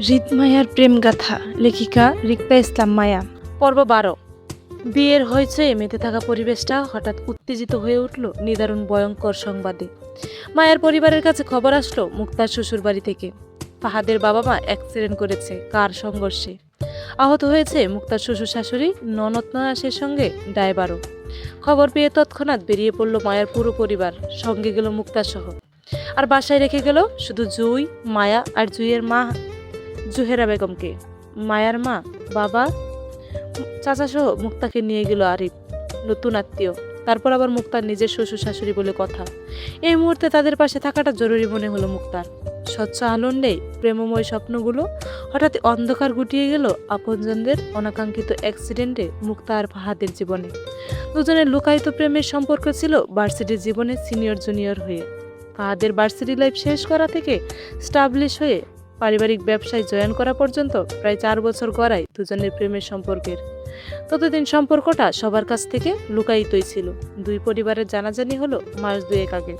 রিত মায়ার প্রেম গাথা, লেখিকা রিক্তা ইসলাম মায়া। পর্ব 12। বিয়ের হইচয়ে মেতে থাকা পরিবেশটা হঠাৎ উত্তেজিত হয়ে উঠল নিদারুণ ভয়ঙ্কর সংবাদে। মায়ার পরিবারের কাছে খবর আসলো মুক্তার শ্বশুর বাড়ি থেকে ফাহাদের বাবা মা অ্যাক্সিডেন্ট করেছে কার সংঘর্ষে। আহত হয়েছে মুক্তার শ্বশুর শাশুড়ি, ননদ ননাসের সঙ্গে ড্রাইভারও। খবর পেয়ে তৎক্ষণাৎ বেরিয়ে পড়ল মায়ার পুরো পরিবার, সঙ্গে গেল মুক্তার সহ। আর বাসায় রেখে গেল শুধু জুই, মায়া আর জুইয়ের মা জুহেরা বেগমকে। মায়ার মা, বাবা, চাচা সহ মুক্তাকে নিয়ে গেল আরিফ, নতুন আত্মীয়। তারপর আবার মুক্তার নিজের শ্বশুর শাশুড়ি বলে কথা। এই মুহূর্তে তাদের পাশে থাকাটা জরুরি মনে হলো মুক্তার। স্বচ্ছ আলোর নেই প্রেমময় স্বপ্নগুলো হঠাৎ অন্ধকার গুটিয়ে গেল আপনজনদের অনাকাঙ্ক্ষিত অ্যাক্সিডেন্টে মুক্তা আর ফাহাদের জীবনে। দুজনের লুকায়িত প্রেমের সম্পর্ক ছিল ভার্সিটির জীবনে সিনিয়র জুনিয়র হয়ে। ফাহাদের ভার্সিটি লাইফ শেষ করা থেকে স্টাবলিশ হয়ে পারিবারিক ব্যবসায় জয়েন করা পর্যন্ত প্রায় 4 বছর গড়ায় দুজনের প্রেমের সম্পর্কের। ততদিন সম্পর্কটা সবার কাছ থেকে লুকায়িতই ছিল। দুই পরিবারের জানাজানি হলো মাস 2 আগে।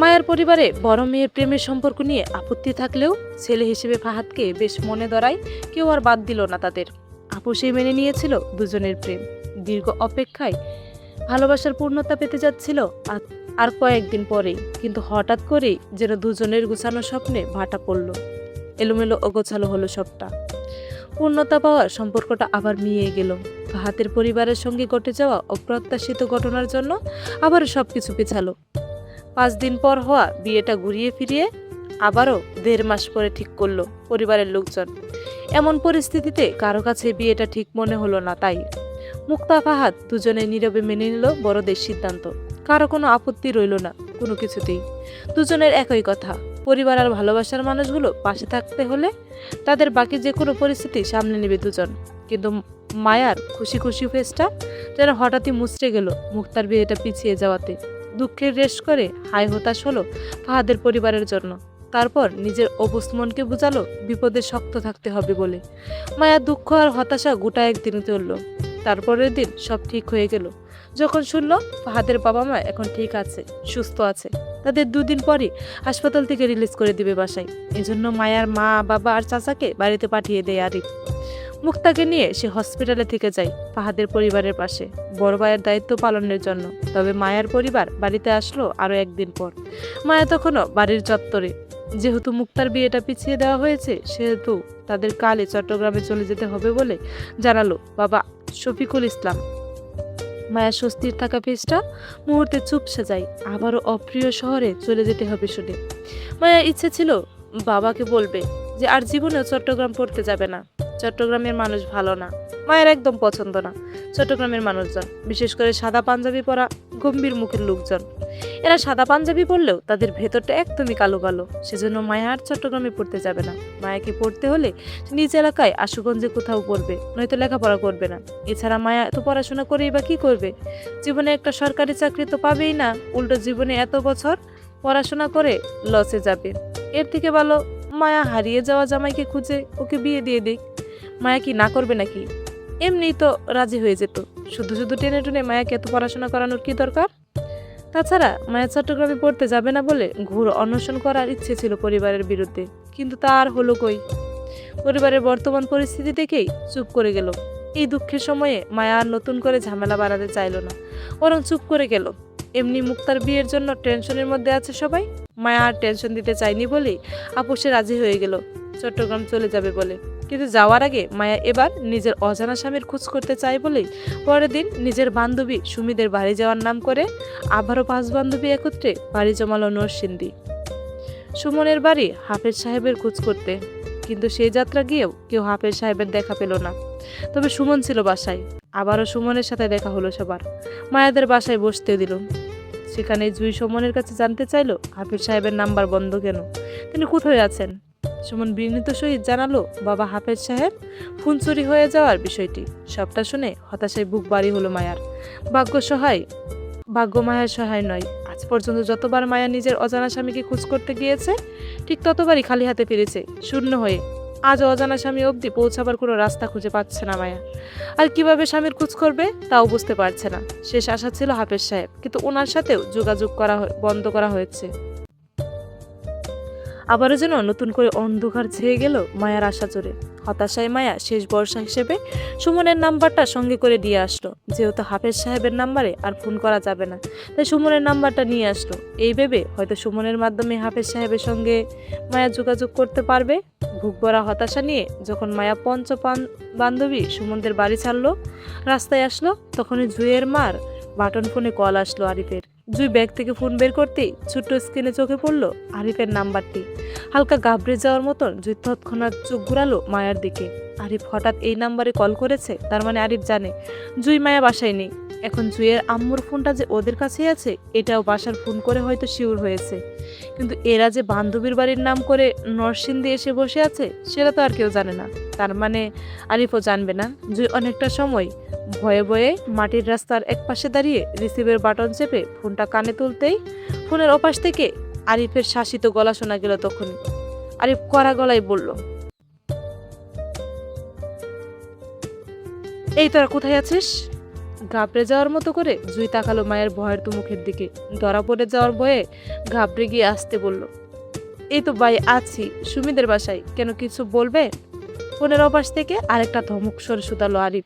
মায়ের পরিবারে বড় মেয়ের প্রেমের সম্পর্ক নিয়ে আপত্তি থাকলেও ছেলে হিসেবে ফাহাদকে বেশ মনে ধরায় কেউ আর বাদ দিল না তাদের। আপোষেই মেনে নিয়েছিল দুজনের প্রেম। দীর্ঘ অপেক্ষায় ভালোবাসার পূর্ণতা পেতে যাচ্ছিল আর কয়েকদিন পরেই কিন্তু হঠাৎ করেই যেন দুজনের গুছানো স্বপ্নে ভাটা পড়ল। এলোমেলো অগোছালো হলো সবটা। পূর্ণতা পাওয়ার সম্পর্কটা আবার মিয়ে গেল। ফাহাদের পরিবারের সঙ্গে ঘটে যাওয়া অপ্রত্যাশিত ঘটনার জন্য আবারও সবকিছু পিছালো। 5 দিন পর হওয়া বিয়েটা ঘুরিয়ে ফিরিয়ে আবারও 1.5 মাস পরে ঠিক করলো পরিবারের লোকজন। এমন পরিস্থিতিতে কারো কাছে বিয়েটা ঠিক মনে হলো না, তাই মুক্তা ফাহাদ দুজনে নীরবে মেনে নিল বড়দের সিদ্ধান্ত। কারো কোনো আপত্তি রইল না কোনো কিছুতেই। দুজনের একই কথা, পরিবার আর ভালোবাসার মানুষগুলো পাশে থাকতে হলে তাদের বাকি যে কোনো পরিস্থিতি সামনে নেবে দুজন। কিন্তু মায়ার খুশি খুশি ফেসটা যেন হঠাৎই মুচড়ে গেল মুক্তার বিয়েটা পিছিয়ে যাওয়াতে। দুঃখের রেশ করে হায় হতাশ হলো ফাহাদের পরিবারের জন্য। তারপর নিজের অবুঝ মনকে বুঝালো বিপদে শক্ত থাকতে হবে বলে। মায়ার দুঃখ আর হতাশা গোটা একদিন চলল। তারপরের দিন সব ঠিক হয়ে গেল যখন শুনলো ফাহাদের বাবা মা এখন ঠিক আছে, সুস্থ আছে। তাদের 2 দিন পরই হাসপাতাল থেকে রিলিজ করে দিবে বাসায়। এজন্য মায়ার মা, বাবা আর চাচাকে বাড়িতে পাঠিয়ে দেয় আরিফ। মুক্তাকে নিয়ে সে হসপিটালে থেকে যায় ফাহাদের পরিবারের পাশে বড় ভাইয়ের দায়িত্ব পালনের জন্য। তবে মায়ার পরিবার বাড়িতে আসলো আরো 1 দিন পর। মায়া তখনও বাড়ির চত্বরে। যেহেতু মুক্তার বিয়েটা পিছিয়ে দেওয়া হয়েছে সেহেতু তাদের কালই চট্টগ্রামে চলে যেতে হবে বলে জানালো বাবা শফিকুল ইসলাম। মায়া স্বস্তির থাকা ফেসটা মুহূর্তে চুপসে যায়। আবারও অপ্রিয় শহরে চলে যেতে হবে শুনে। মায়া ইচ্ছে ছিল বাবাকে বলবে যে আর জীবনেও চট্টগ্রাম পড়তে যাবে না। চট্টগ্রামের মানুষ ভালো না, মায়ের একদম পছন্দ না চট্টগ্রামের মানুষজন, বিশেষ করে সাদা পাঞ্জাবি পরা গম্ভীর মুখের লোকজন। এরা সাদা পাঞ্জাবি পরলেও তাদের ভেতরটা একদমই কালো কালো। সেজন্য মায়া আর চট্টগ্রামে পড়তে যাবে না। মায়াকে পড়তে হলে নিজ এলাকায় আশুগঞ্জে কোথাও পড়বে, নয়তো লেখাপড়া করবে না। এছাড়া মায়া এত পড়াশোনা করেই বা কি করবে? জীবনে একটা সরকারি চাকরি তো পাবেই না, উল্টো জীবনে এত বছর পড়াশোনা করে লসে যাবে। এর থেকে ভালো মায়া হারিয়ে যাওয়া জামাইকে খুঁজে ওকে বিয়ে দিয়ে দিক। মায়া কি না করবে নাকি? এমনিই তো রাজি হয়ে যেত। শুধু শুধু টেনে টেনে মায়াকে এত পড়াশোনা করানোর কি দরকার? তাছাড়া মায়া চট্টগ্রামে পড়তে যাবে না বলে ঘোর অনশন করার ইচ্ছে ছিল পরিবারের বিরুদ্ধে, কিন্তু তা আর হলো কই। পরিবারের বর্তমান পরিস্থিতি দেখেই চুপ করে গেল। এই দুঃখের সময়ে মায়া আর নতুন করে ঝামেলা বাড়াতে চাইল না, বরং চুপ করে গেল। এমনি মুক্তার বিয়ের জন্য টেনশনের মধ্যে আছে সবাই। মায়া আর টেনশন দিতে চায়নি বলেই আপোষে রাজি হয়ে গেল চট্টগ্রাম চলে যাবে বলে। কিন্তু যাওয়ার আগে মায়া এবার নিজের অজানা স্বামীর খোঁজ করতে চায় বলেই পরের দিন নিজের বান্ধবী সুমিদের বাড়ি যাওয়ার নাম করে আবারও 5 বান্ধবী একত্রে বাড়ি জমালো নরসিংদী সুমনের বাড়ি হাফেজ সাহেবের খোঁজ করতে। কিন্তু সেই যাত্রা গিয়েও কেউ হাফেজ সাহেবের দেখা পেল না। তবে সুমন ছিল বাসায়। আবারও সুমনের সাথে দেখা হলো সবার। মায়াদের বাসায় বসতে দিল। সেখানে জুই সুমনের কাছে জানতে চাইলো হাফেজ সাহেবের নাম্বার বন্ধ কেন, তিনি কোথায় আছেন। সুমন বিনীত সহিত জানালো বাবা হাফেজ সাহেব ফোন চুরি হয়ে যাওয়ার বিষয়টি। সবটা শুনে হতাশায় বুক ভারী হলো মায়ার। ভাগ্য মায়ার সহায় নয়। আজ পর্যন্ত যতবার মায়া নিজের অজানা স্বামীকে খোঁজ করতে গিয়েছে ঠিক ততবারই খালি হাতে ফিরেছে, শূন্য হয়ে। আজ অজানা স্বামী অবধি পৌঁছাবার কোনো রাস্তা খুঁজে পাচ্ছে না মায়া। আর কিভাবে স্বামীর খোঁজ করবে তাও বুঝতে পারছে না। শেষ আশা ছিল হাফেজ সাহেব, কিন্তু ওনার সাথেও যোগাযোগ বন্ধ করা হয়েছে। আবারও যেন নতুন করে অন্ধকার ছেয়ে গেল মায়ার আশা জোরে। হতাশায় মায়া শেষ ভরসা হিসেবে সুমনের নাম্বারটা সঙ্গে করে দিয়ে আসলো। যেহেতু হাফেজ সাহেবের নাম্বারে আর ফোন করা যাবে না, তাই সুমনের নাম্বারটা নিয়ে আসলো। এই ভেবে হয়তো সুমনের মাধ্যমে হাফেজ সাহেবের সঙ্গে মায়া যোগাযোগ করতে পারবে। বুক ভরা হতাশা নিয়ে যখন মায়া বান্ধবী সুমনদের বাড়ি ছাড়লো, রাস্তায় আসলো, তখনই জুঁইয়ের মার বাটন ফোনে কল আসলো আরিফের। জুঁই ব্যাগ থেকে ফোন বের করতেই ছোট্ট স্ক্রিনে চোখে পড়লো আরিফের নাম্বারটি। হালকা ঘাবড়ে যাওয়ার মতন জুঁই তৎক্ষণাৎ চোখ ঘুরালো মায়ার দিকে। আরিফ হঠাৎ এই নাম্বারে কল করেছে, তার মানে আরিফ জানে জুঁই মায়া বাসায় নেই। এখন জুঁইয়ের আম্মুর ফোনটা যে ওদের কাছেই আছে এটাও বাসার ফোন করে হয়তো শিওর হয়েছে, কিন্তু এরা যে বান্ধবীর বাড়ির নাম করে নরসিংদী এসে বসে আছে সেটা তো আর কেউ জানে না। তার মানে আরিফও জানবে না। জুঁই অনেকটা সময় ভয়ে ভয়ে মাটির রাস্তার একপাশে দাঁড়িয়ে রিসিভের বাটন চেপে ফোনটা কানে তুলতেই ফোনের ওপাশ থেকে আরিফের শাসিত গলা শোনা গেল। তখনই আরিফ কড়া গলায় বলল, এই তোরা কোথায় আছিস? ঘাবড়ে যাওয়ার মতো করে জুঁই তাকালো মায়ের ভয়ের তো মুখের দিকে। ধরা পড়ে যাওয়ার ভয়ে ঘাবড়ে গিয়ে আসতে বলল, এই তো ভাই আছি সুমিদের বাসায়, কেন কিছু বলবে? ফোনের ওপাশ থেকে আরেকটা ধমক স্বরে শুধালো আরিফ,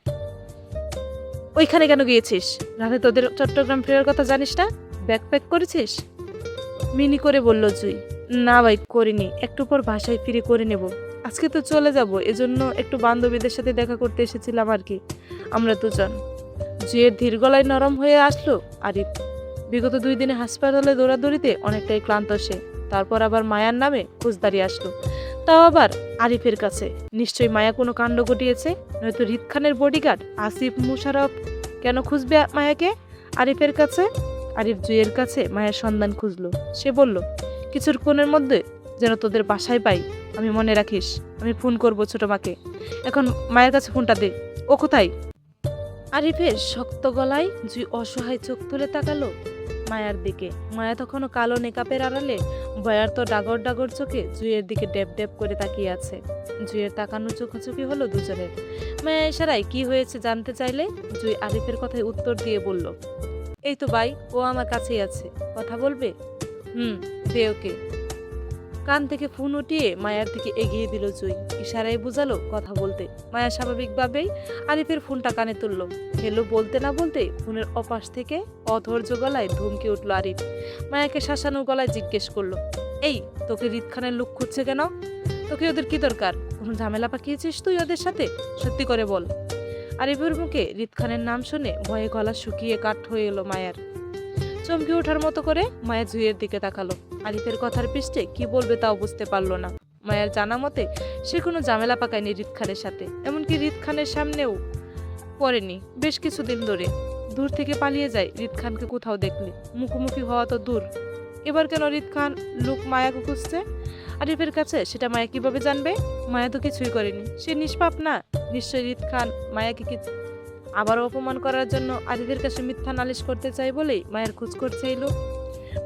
ওইখানে কেন গিয়েছিস? রাতে তোদের চট্টগ্রাম ফেরার কথা জানিস না? ব্যাগ প্যাক করেছিস? মিনি করে বলল জুঁই, না ভাই করিনি, একটু পর বাসায় ফিরে করে নেব। আজকে তো চলে যাব, এজন্য একটু বান্ধবীদের সাথে দেখা করতে এসেছিলাম আর কি, আমরা দুজন। জুঁইয়ের ধীর গলায় নরম হয়ে আসলো আরিফ। বিগত 2 দিনে হাসপাতালে দৌড়াদৌড়িতে অনেকটাই ক্লান্ত সে। তারপর আবার মায়ার নামে খোঁজদারি আসলো, তাও আবার আরিফের কাছে। নিশ্চয়ই মায়া কোনো কাণ্ড ঘটিয়েছে, নয়তো রিদ খানের বডিগার্ড আসিফ মুশারফ কেন খুঁজবে মায়াকে আরিফের কাছে? আরিফ জুঁইয়ের কাছে মায়ের সন্ধান খুঁজলো। সে বলল, কিছুক্ষণের মধ্যে যেন তোদের বাসায় পাই, আমি মনে রাখিস। আমি ফোন করবো ছোট মাকে, এখন মায়ের কাছে ফোনটা দে। ও কোথায়? আরিফের শক্ত গলায় জুঁই অসহায় চোখ তুলে তাকালো মায়ার দিকে। মায়া তখনও কালো নেকাপের আড়ালে ভয়ার্ত ডাগর ডাগর চোখে জুঁইয়ের দিকে ড্যাব ড্যাব করে তাকিয়ে আছে। জুঁইয়ের তাকানো চোখাচোখি হলো দুজনের। মায়া ইশারায় কি হয়েছে জানতে চাইলে জুঁই আরিফের কথায় উত্তর দিয়ে বলল, এই তো ভাই, ও আমার কাছেই আছে, কথা বলবে? দে ওকে। কান থেকে ফোন উঠিয়ে মায়ার দিকে এগিয়ে দিল জুঁই। ইশারায় বুঝালো কথা বলতে। মায়া স্বাভাবিকভাবেই আরিফের ফোনটা কানে তুললো। হ্যালো বলতে না বলতে ফোনের অপাশ থেকে অধৈর্য গলায় ধমকে উঠল আরিফ। মায়াকে শাসানো গলায় জিজ্ঞেস করলো, এই তোকে রিদ খানের লোক খুঁজছে কেন? তোকে ওদের কি দরকার? কোনো ঝামেলা পাকিয়েছিস তুই ওদের সাথে? সত্যি করে বল। আরিফের মুখে রিদ খানের নাম শুনে ভয়ে গলা শুকিয়ে কাঠ হয়ে এলো মায়ার। চমকে ওঠার মতো করে মায়া জুঁইয়ের দিকে তাকালো। আরিফের কথার পৃষ্ঠে কি বলবে তাও বুঝতে পারলো না। মায়ার জানা মতে সে কোনো ঝামেলা পাকায়নি রিদ খানের সাথে, এমনকি রিদ খানের সামনেও পড়েনি বেশ কিছুদিন ধরে। দূর থেকে পালিয়ে যায় রিদ খানকে কোথাও দেখলে, মুখোমুখি হওয়া তো দূর। এবার কেন রিদ খান লোক মায়াকে খুঁজছে আরিফের কাছে, সেটা মায়া কিভাবে জানবে? মায়া তো কিছুই করেনি, সে নিষ্পাপ না। নিশ্চয়ই রিদ খান মায়াকে আবারও অপমান করার জন্য আরিফের কাছে মিথ্যা নালিশ করতে চাই বলেই মায়ের খোঁজ করছে এই লোক।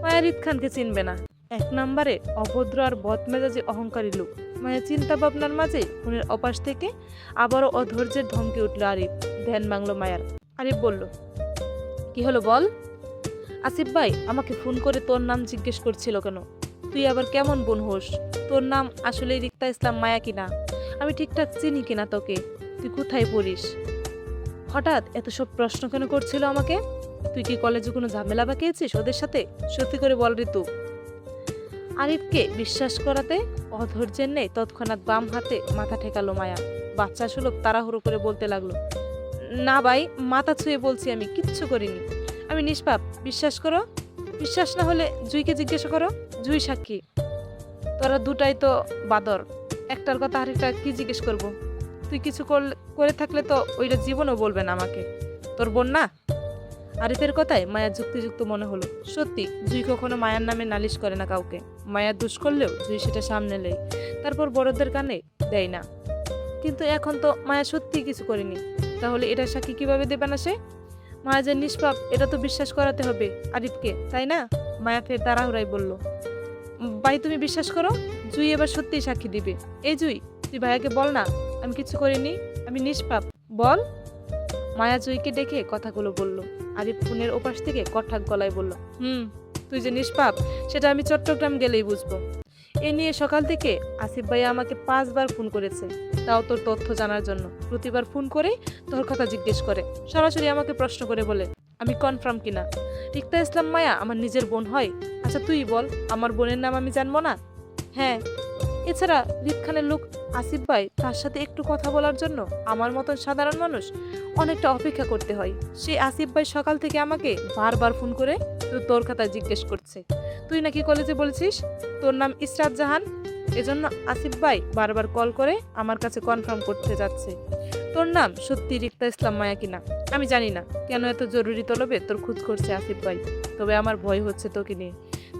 মায়া রিদ খানকে চিনবে না, 1 নম্বরে অভদ্র আর বদমেজাজি অহংকারী লোক। মায়ের চিন্তা ভাবনার মাঝে ফোনের অপাশ থেকে আবারও অধৈর্যের ধমকে উঠল আরিফ। ধ্যান ভাঙলো মায়ার। আরিফ বলল, কি হলো বল। আসিফ ভাই আমাকে ফোন করে তোর নাম জিজ্ঞেস করছিল কেন? তুই আবার কেমন বোন হোস? তোর নাম আসলে রিক্তা ইসলাম মায়া কিনা? আমি ঠিকঠাক চিনি কিনা তোকে? তুই কোথায় পড়িস? হঠাৎ এত সব প্রশ্ন কেন করছিল আমাকে? তুই কি কলেজে কোনো ঝামেলা বাকিয়েছিস ওদের সাথে? সত্যি করে বল ঋতু। আরিফকে বিশ্বাস করাতে অধৈর্যের নেই তৎক্ষণাৎ বাম হাতে মাথা ঠেকালো মায়া। বাচ্চা সুলভ তাড়াহুড়ো করে বলতে লাগলো, না ভাই, মাথা ছুঁয়ে বলছি আমি কিচ্ছু করিনি, আমি নিষ্পাপ, বিশ্বাস করো। বিশ্বাস না হলে জুঁইকে জিজ্ঞাসা করো, জুঁই সাক্ষী। তোরা দুটাই তো বাদর, একটার কথা আরেকটা কি জিজ্ঞেস করব? তুই কিছু করে থাকলে তো ওইটা জীবনও বলবে না আমাকে, তোর বোন না। আরিফের কথায় মায়া যুক্তিযুক্ত মনে হলো। সত্যি জুঁই কখনো মায়ার নামে নালিশ করে না কাউকে। মায়া দোষ করলেও জুঁই সেটা সামনে নেয়, তারপর বড়দের কানে দেয় না। কিন্তু এখন তো মায়া সত্যি কিছু করেনি, তাহলে এটা সাক্ষী কিভাবে দেবে না সে? মায়া যে নিষ্পাপ এটা তো বিশ্বাস করাতে হবে আরিফকে, তাই না? মায়া ফের তাড়াহুড়াই বলল, ভাই তুমি বিশ্বাস করো, জুঁই এবার সত্যিই সাক্ষী দিবে। এই জুঁই, তুই ভাইয়াকে বল না আমি কিছু করিনি, আমি নিষ্পাপ, বল। মায়া জুঁইকে ডেকে কথাগুলো বলল। আরিফ ফোনের ওপাশ থেকে কঠাক গলায় বলল, তুই যে নিষ্পাপ সেটা আমি চট্টগ্রাম গেলেই বুঝবো। এ নিয়ে সকাল থেকে আসিফ ভাইয়া আমাকে 5 বার ফোন করেছে, তাও তোর তথ্য জানার জন্য। প্রতিবার ফোন করে তোর কথা জিজ্ঞেস করে, সরাসরি আমাকে প্রশ্ন করে বলে আমি কনফার্ম কিনা। রিক্তা ইসলাম মায়া আমার নিজের বোন হয়? আচ্ছা তুই বল, আমার বোনের নাম আমি জানবো না? হ্যাঁ। এছাড়া রিত খানের লোক আসিফ ভাই, তার সাথে একটু কথা বলার জন্য আমার মতন সাধারণ মানুষ অনেকটা অপেক্ষা করতে হয়। সেই আসিফ ভাই সকাল থেকে আমাকে বারবার ফোন করে তোর কথা জিজ্ঞেস করছে। তুই নাকি কলেজে বলছিস তোর নাম ইসরাত জাহান, এজন্য আসিফ ভাই বারবার কল করে আমার কাছে কনফার্ম করতে যাচ্ছে তোর নাম সত্যি রিক্তা ইসলাম মায়া কিনা। আমি জানি না কেন এত জরুরি তলবে তোর খোঁজ করছে আসিফ ভাই, তবে আমার ভয় হচ্ছে তোকে নিয়ে।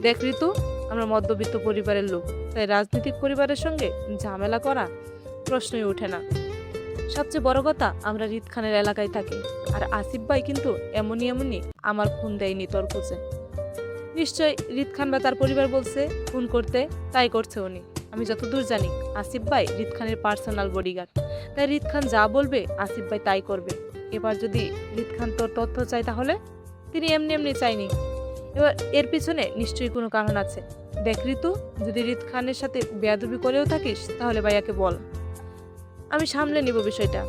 দেখ ঋতু, আমরা মধ্যবিত্ত পরিবারের লোক, তাই রাজনৈতিক পরিবারের সঙ্গে ঝামেলা করা প্রশ্নই ওঠে না। সবচেয়ে বড় কথা, আমরা রিত খানের এলাকায় থাকি, আর আসিফ ভাই কিন্তু এমনই আমার ফোন দেয়নি তোর খোঁজে। নিশ্চয় রিত খান বা তার পরিবার বলছে ফোন করতে, তাই করছে উনি। আমি যতদূর জানি আসিফ ভাই রিত খানের পার্সোনাল বডিগার্ড, তাই রিত খান যা বলবে আসিফ ভাই তাই করবে। এবার যদি রিত খান তোর তথ্য চাই, তাহলে তিনি এমনি চাইনি, এবার এর পিছনে নিশ্চয়ই কোনো কারণ আছে। দেখ ঋতু, যদি রিত খানের সাথে বেয়াদবি করেও থাকিস তাহলে ভাইয়াকে বল, আমি সামলে নিব বিষয়টা।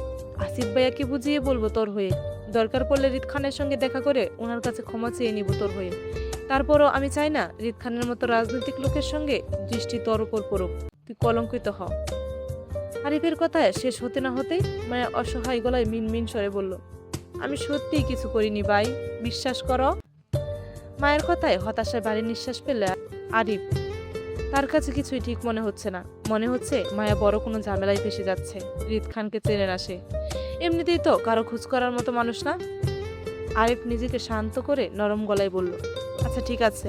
আসিফ ভাইয়াকে বুঝিয়ে বলবো তোর হয়ে, দরকার পড়লে রিত খানের সঙ্গে দেখা করে ওনার কাছে ক্ষমা চেয়ে নিব তোর হয়ে। তারপরও আমি চাই না রিত খানের মতো রাজনৈতিক লোকের সঙ্গে দৃষ্টি তোর উপর পড়ুক, তুই কলঙ্কিত হ। আরিফের কথায় শেষ হতে না হতেই মায়া অসহায় গলায় মিনমিন স্বরে বলল, আমি সত্যিই কিছু করিনি ভাই, বিশ্বাস করো। মায়ের কথায় হতাশায় ভারী নিঃশ্বাস ফেলে আরিফ, তার কাছে কিছুই ঠিক মনে হচ্ছে না। মনে হচ্ছে মায়া বড় কোনো ঝামেলায় ফেসে যাচ্ছে। রিত খানকে চেনে না সে, এমনিতেই তো কারো খোঁজ করার মতো মানুষ না। আরিফ নিজেকে শান্ত করে নরম গলায় বলল, আচ্ছা ঠিক আছে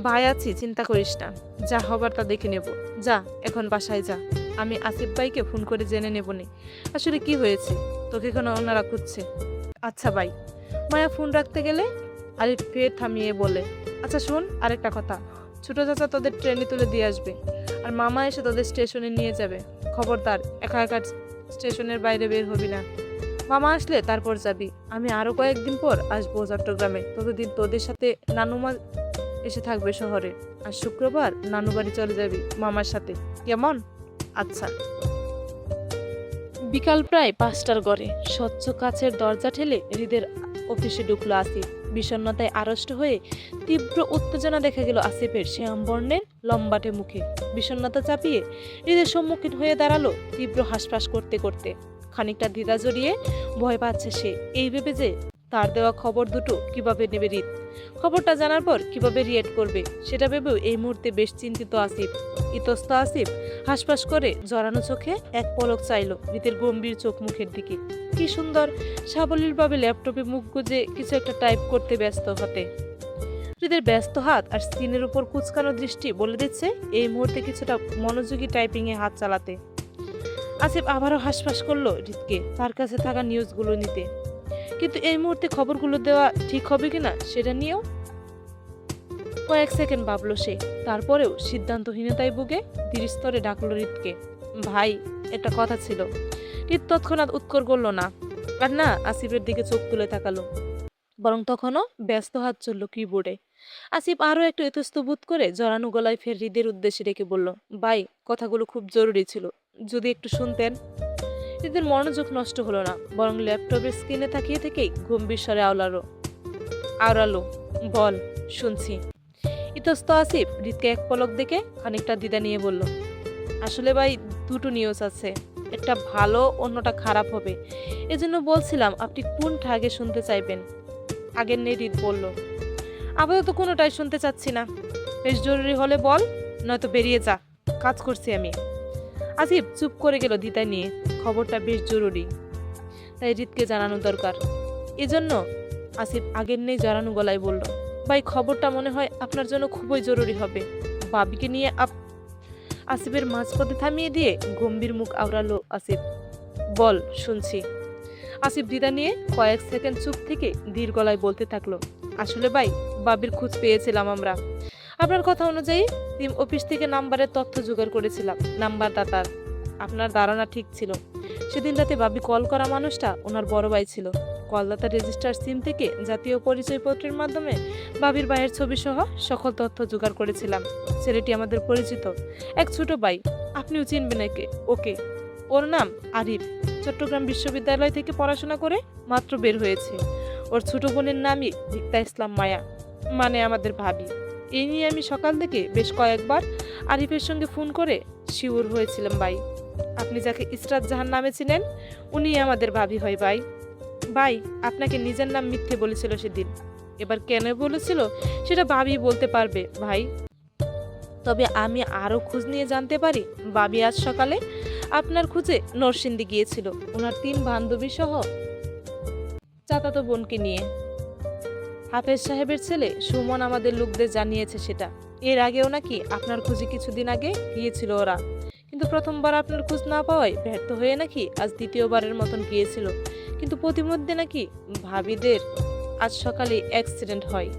ভাই, আছি, চিন্তা করিস না, যা হবার তা দেখে নেব। যা এখন বাসায় যা, আমি আসিফ ভাইকে ফোন করে জেনে নেব নে আসলে কি হয়েছে, তোকে কেন ওনারা খুঁজছে। আচ্ছা ভাই। মায়া ফোন রাখতে গেলে আরিফ ফের থামিয়ে বলে, আচ্ছা শোন, আরেকটা কথা, ছোট চাচা তোদের ট্রেনে তুলে দিয়ে আসবে, আর মামা এসে তোদের স্টেশনে নিয়ে যাবে। খবরদার একা একা স্টেশনের বাইরে বের হবি না। মামা আসলে তারপর যাবি। আমি আরো কয়েকদিন পর আসবো চট্টগ্রামে, ততদিন তোদের সাথে নানুমা এসে থাকবে শহরে, আর শুক্রবার নানু বাড়ি চলে যাবি মামার সাথে, কেমন? আচ্ছা। বিকাল প্রায় 5টার গড়ে স্বচ্ছ কাচের দরজা ঠেলে হৃদের অফিসে ঢুকলো আসিফ। বিষণ্ণতায় আড়ষ্ট হয়ে তীব্র উত্তেজনা দেখা গেল আসিফের শ্যাম বর্ণের লম্বাটে মুখে। বিষণ্ণতা চাপিয়ে হৃদের সম্মুখীন হয়ে দাঁড়ালো তীব্র হাঁসফাঁস করতে করতে। খানিকটা দ্বিধা জড়িয়ে ভয় পাচ্ছে সে, এই ভেবে যে তার দেওয়া খবর দুটো কিভাবে নেবে রিত, খবরটা জানার পর কিভাবে রিয়েক্ট করবে সেটা ভেবেও এই মুহূর্তে বেশ চিন্তিত আসিফ। ইতস্ত আসিফ হাঁসফাঁস করে জড়ানো চোখে এক পলক চাইল রিতের গম্ভীর চোখ মুখের দিকে। কি সুন্দর সাবলীলভাবে ল্যাপটপে মুখ গুজে কিছু একটা টাইপ করতে ব্যস্ত হতে। হৃদের ব্যস্ত হাত আর স্ক্রিনের উপর কুচকানো দৃষ্টি বলে দিচ্ছে এই মুহূর্তে কিছুটা মনোযোগী টাইপিং এ হাত চালাতে। আসিফ আবারও হাঁসফাঁস করলো হৃদকে তার কাছে থাকা নিউজগুলো নিতে, কিন্তু এই মুহূর্তে খবরগুলো দেওয়া ঠিক হবে কিনা সেটা নিয়েও কয়েক সেকেন্ড ভাবলো সে। তারপরেও সিদ্ধান্তহীনতায় ভুগে ধীরস্তরে ডাকলো হৃদকে, ভাই একটা কথা ছিল। হৃদ তৎক্ষণাৎ উত্তর করলো না, আর না আসিফের দিকে চোখ তুলে তাকালো, বরং তখনও ব্যস্ত হাত চলল কিবোর্ডে। আসিফ আরও একটু ইতস্ত বোধ করে জড়ানো গলায় ফের হৃদের উদ্দেশ্যে ডেকে বলল, ভাই কথাগুলো খুব জরুরি ছিল, যদি একটু শুনতেন। হৃদের মনোযোগ নষ্ট হলো না, বরং ল্যাপটপের স্ক্রিনে তাকিয়ে থেকেই গম্ভীর স্বরে আওড়ালো, বল, শুনছি। ইতস্ত আসিফ হৃদকে এক পলক দেখে খানিকটা দ্বিধা নিয়ে বলল, আসলে ভাই দুটো নিউজ আছে, একটা ভালো অন্যটা খারাপ হবে, এজন্য বলছিলাম আপনি কোনটা আগে শুনতে চাইবেন। আগের নেই, হৃদ বলল, আপাতত কোনোটাই শুনতে চাচ্ছি না, বেশ জরুরি হলে বল, নয়তো বেরিয়ে যা, কাজ করছি আমি। আসিফ চুপ করে গেল দ্বিধা নিয়ে, খবরটা বেশ জরুরি, তাই হৃদকে জানানো দরকার। এজন্য আসিফ আগের নেই জড়ানো গলায় বলল, ভাই খবরটা মনে হয় আপনার জন্য খুবই জরুরি হবে। বাবিকে নিয়ে আসিফের মাঝপথে থামিয়ে দিয়ে গম্ভীর মুখ আওড়ালো আসিফ, বল, শুনছি। আসিফ দ্বিধা নিয়ে কয়েক সেকেন্ড চুপ থেকে ধীর গলায় বলতে থাকলো, আসলে ভাই বাবির খোঁজ পেয়েছিলাম আমরা। আপনার কথা অনুযায়ী টিম অফিস থেকে নাম্বারের তথ্য জোগাড় করেছিলাম। নাম্বার দাতার আপনার ধারণা ঠিক ছিল, সেদিন রাতে বাবি কল করা মানুষটা ওনার বড় ভাই ছিল। কলকাতা রেজিস্টার সিম থেকে জাতীয় পরিচয়পত্রের মাধ্যমে ভাবির ভাইয়ের ছবি সহ সকল তথ্য জোগাড় করেছিলাম। ছেলেটি আমাদের পরিচিত এক ছোট ভাই, আপনিও চিনবেন একে ওকে। ওর নাম আরিফ, চট্টগ্রাম বিশ্ববিদ্যালয় থেকে পড়াশোনা করে মাত্র বের হয়েছে। ওর ছোট বোনের নামই রিক্তা ইসলাম মায়া, মানে আমাদের ভাবি। এই নিয়ে আমি সকাল থেকে বেশ কয়েকবার আরিফের সঙ্গে ফোন করে শিওর হয়েছিলাম ভাই। আপনি যাকে ইসরাত জাহান নামে চিনেন, উনি আমাদের ভাবি হয় ভাই। ভাই আপনাকে নিজের নাম মিথ্যে বলেছিল সেদিন, এবার কেন বলেছিল সেটা ভাবি বলতে পারবে ভাই। তবে আমি আরো খোঁজ নিয়ে জানতে পারি, ভাবি আজ সকালে আপনার খুঁজে নরসিংদী গিয়েছিল ওনার 3 বান্ধবী সহ চাচাতো বোনকে নিয়ে। হাফেজ সাহেবের ছেলে সুমন আমাদের লোকদের জানিয়েছে সেটা। এর আগেও নাকি আপনার খুঁজে কিছুদিন আগে গিয়েছিল ওরা, কিন্তু প্রথমবার আপনার খোঁজ না পাওয়ায় ব্যর্থ হয়ে নাকি আজ দ্বিতীয়বারের মতন গিয়েছিল। কিন্তু প্রতিমধ্যে নাকি ভাবিদের আজ সকালে অ্যাক্সিডেন্ট হয়।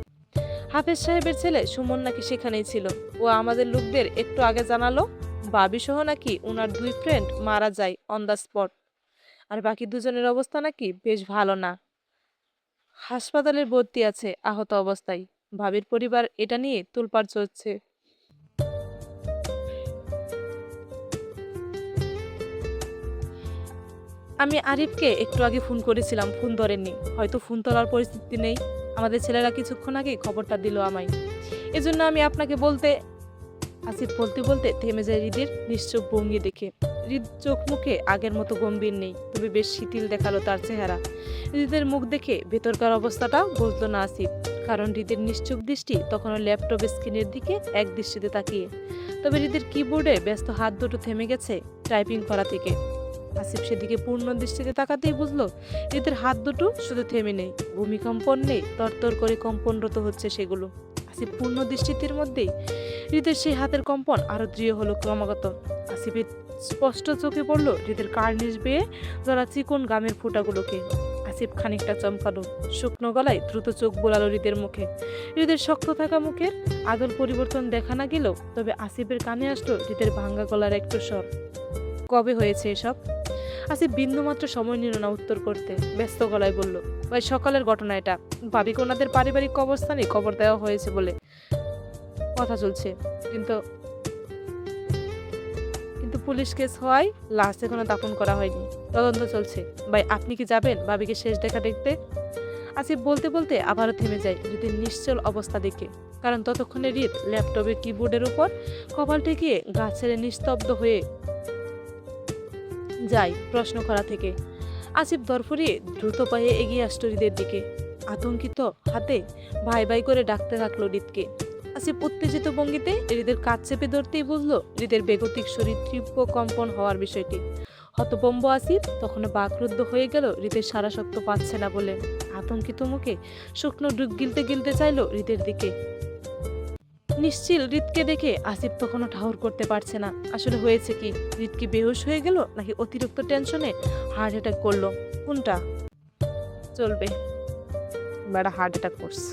হাফেজ সাহেবের ছেলে সুমন নাকি সেখানেই ছিল। ও আমাদের লোকদের একটু আগে জানালো ভাবি সহ নাকি ওনার 2 ফ্রেন্ড মারা যায় অন দ্য স্পট। আর বাকি দুজনের অবস্থা নাকি বেশ ভালো না, হাসপাতালে ভর্তি আছে আহত অবস্থায়। ভাবির পরিবার এটা নিয়ে তোলপাড় চলছে। আমি আরিফকে একটু আগে ফোন করেছিলাম, ফোন ধরেননি, হয়তো ফোন তোলার পরিস্থিতি নেই। আমাদের ছেলেরা কিছুক্ষণ আগে খবরটা দিল আমায়, এজন্য আমি আপনাকে বলতে। আসিফ বলতে বলতে থেমে যায় হৃদের নিশ্চুপ ভঙ্গি দেখে। হৃদ চোখ মুখে আগের মতো গম্ভীর নেই, তবে বেশ শিথিল দেখালো তার চেহারা। হৃদের মুখ দেখে ভেতরকার অবস্থাটা বুঝলো না আসিফ, কারণ হৃদের নিশ্চুপ দৃষ্টি তখনও ল্যাপটপের স্ক্রিনের দিকে এক দৃষ্টিতে তাকিয়ে। তবে হৃদের কিবোর্ডে ব্যস্ত হাত দুটো থেমে গেছে টাইপিং করা থেকে। আসিফ সেদিকে পূর্ণ দৃষ্টিতে তাকাতেই বুঝলো হৃদের হাত দুটো শুধু থেমে নেই, ভূমিকম্পন নেই, তরতর করে কম্পনরত হচ্ছে সেগুলো। আসিফ পূর্ণ দৃষ্টির মধ্যেই হৃদের সেই হাতের কম্পন আরো দৃঢ় হলো ক্রমাগত। আসিফের স্পষ্ট চোখে পড়লো হৃদের কার্নিশ বেয়ে ধরা চিকন গামের ফোঁটাগুলোকে। আসিফ খানিকটা চমকালো, শুকনো গলায় দ্রুত চোখ বোলালো হৃদের মুখে। হৃদের শক্ত থাকা মুখের আদল পরিবর্তন দেখা না গেলেও তবে আসিফের কানে আসলো হৃদের ভাঙ্গা গলার একটু স্বর। কবে হয়েছে এসব? আসিফ বিন্দুমাত্র সময় নিল না উত্তর করতে, ব্যস্ত গলায় বলল, ভাই সকালের ঘটনা এটা। ভাবিকে ওনাদের পারিবারিক কবরস্থানে কবর দেওয়া হয়েছে বলে কথা চলছে, কিন্তু কিন্তু পুলিশ কেস হওয়ায় লাশ এখনো দাফন করা হয়নি, তদন্ত চলছে। ভাই আপনি কি যাবেন ভাবিকে শেষ দেখা দেখতে? আসিফ বলতে বলতে আবারও থেমে যায় হৃদের নিশ্চল অবস্থা দেখে, কারণ ততক্ষণে হৃদ ল্যাপটপের কিবোর্ডের উপর কপাল ঠেকিয়ে গা ছেড়ে নিস্তব্ধ হয়ে যায় প্রশ্ন করা থেকে। আসিফ দরফরিয়ে দ্রুত পায়ে এগিয়ে আসতো হৃদের দিকে, আতঙ্কিত হাতে ভাই ভাই করে ডাকতে থাকলো হৃদকে। আসিফ উত্তেজিত ভঙ্গিতে হৃদের কাজ চেপে ধরতেই বুঝলো হৃদের বেগতিক শরীর তীব্র কম্পন হওয়ার বিষয়টি। হতভম্ব আসিফ তখন বাকরুদ্ধ হয়ে গেল হৃদের সারা শক্ত পাচ্ছে না বলে। আতঙ্কিত মুখে শুকনো ডুব গিলতে গিলতে চাইলো হৃদের দিকে। নিশ্চিল হৃদকে দেখে আসিফ তখনও ঠাহর করতে পারছে না আসলে হয়েছে কি। হৃদ কি বেহুশ হয়ে গেল নাকি অতিরিক্ত টেনশনে হার্ট অ্যাটাক করলো? কোনটা? চলবে, বেড়া হার্ট অ্যাটাক করছে।